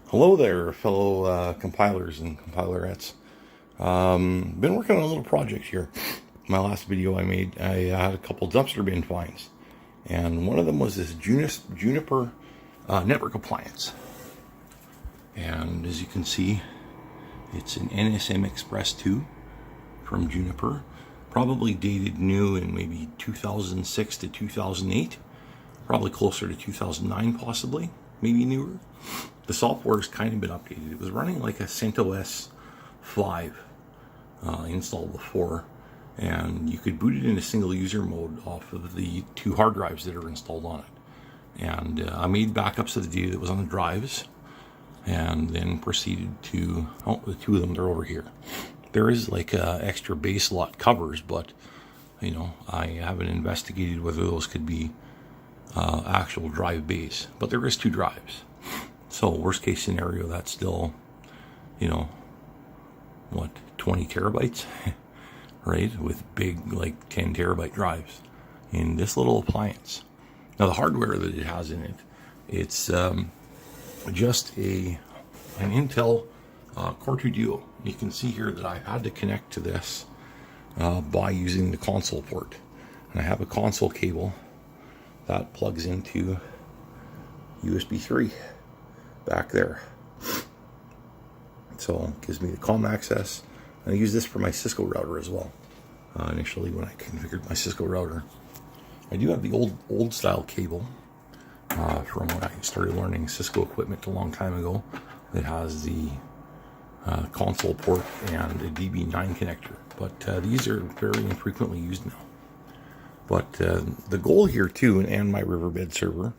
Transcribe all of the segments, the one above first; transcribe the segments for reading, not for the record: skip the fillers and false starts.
Hello there, fellow compilers and compilerettes. Been working on a little project here. My last video I made, I had a couple dumpster bin finds, and one of them was this Juniper network appliance. And as you can see, it's an NSMExpress II from Juniper, probably dated new in maybe 2006 to 2008, probably closer to 2009 possibly, maybe newer. The software's kind of been updated. It was running like a CentOS 5 installed before, and you could boot it in a single user mode off of the two hard drives that are installed on it. And I made backups of the data that was on the drives, and then proceeded to, the two of them, they're over here. There is like extra base slot covers, but you know, I haven't investigated whether those could be actual drive base, but there is two drives. So worst case scenario, that's still, you know, what, 20 terabytes, right? With big, like 10 terabyte drives in this little appliance. Now the hardware that it has in it, it's just an Intel Core 2 Duo. You can see here that I had to connect to this by using the console port. And I have a console cable that plugs into USB 3 back there. So it gives me the COM access. And I use this for my Cisco router as well. Initially when I configured my Cisco router. I do have the old style cable from when I started learning Cisco equipment a long time ago. It has the console port and a DB9 connector. But these are very infrequently used now. But the goal here too, and my Riverbed server.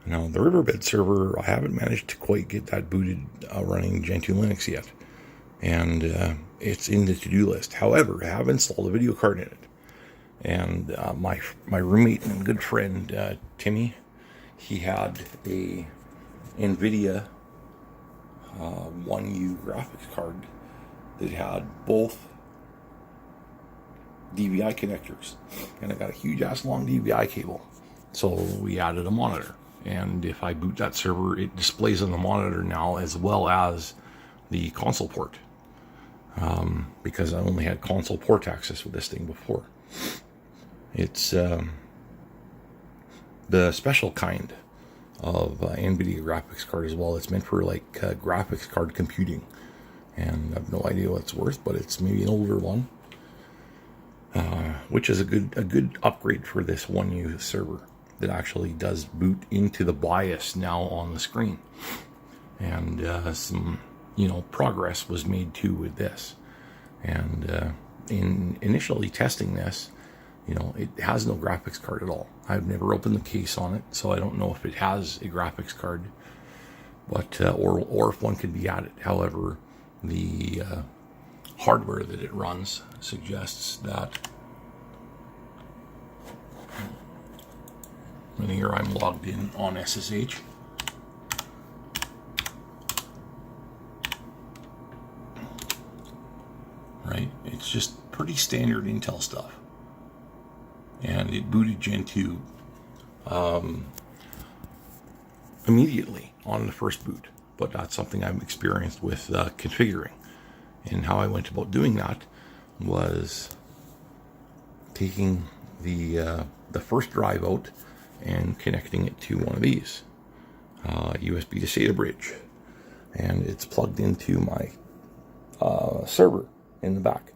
Now the Riverbed server, I haven't managed to quite get that booted running Gentoo Linux yet. And it's in the to-do list. However, I have installed a video card in it. And my roommate and good friend, Timmy, he had a NVIDIA 1U graphics card that had both DVI connectors. And I got a huge ass long DVI cable. So we added a monitor. And if I boot that server, it displays on the monitor now as well as the console port. Because I only had console port access with this thing before. It's the special kind of NVIDIA graphics card as well. It's meant for like graphics card computing. And I have no idea what it's worth, but it's maybe an older one. Which is a good upgrade for this 1U server that actually does boot into the BIOS now on the screen. And some, progress was made too with this. And in initially testing this, it has no graphics card at all. I've never opened the case on it, so I don't know if it has a graphics card, but or if one could be added. However, the hardware that it runs suggests that. And here I'm logged in on SSH. Right? It's just pretty standard Intel stuff. And it booted Gentoo immediately on the first boot. But that's something I'm experienced with configuring. And how I went about doing that was taking the first drive out and connecting it to one of these USB to SATA bridge, and it's plugged into my server in the back,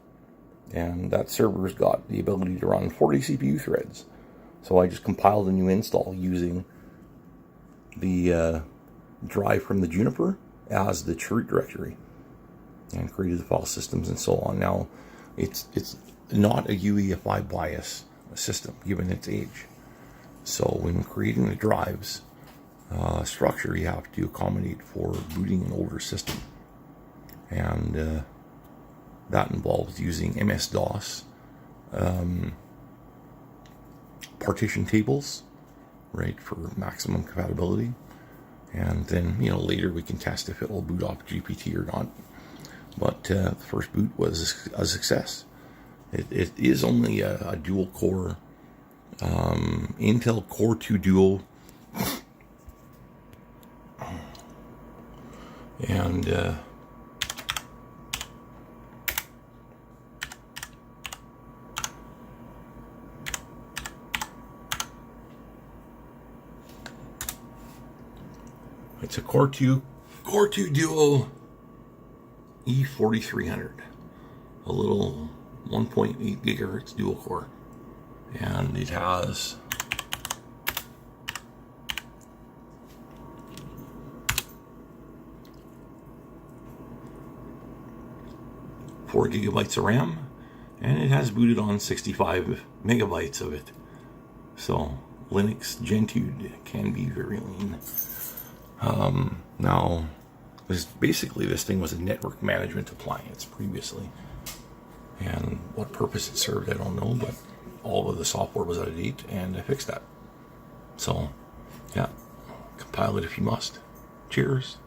and that server's got the ability to run 40 CPU threads. So I just compiled a new install using the drive from the Juniper as the root directory and created the file systems and so on. Now it's not a UEFI BIOS system given its age. So when creating the drives structure, you have to accommodate for booting an older system. And that involves using MS-DOS partition tables, right, for maximum compatibility. And then, later we can test if it will boot off GPT or not. But the first boot was a success. It is only a dual core Intel Core 2 Duo And it's a Core 2 Duo E4300, a little 1.8 gigahertz dual core, and it has four gigabytes of RAM, and it has booted on 65 megabytes of it. So Linux Gentoo can be very lean. Now, this thing was a network management appliance previously, and what purpose it served I don't know, but all of the software was out of date, and I fixed that. So yeah, compile it if you must. Cheers.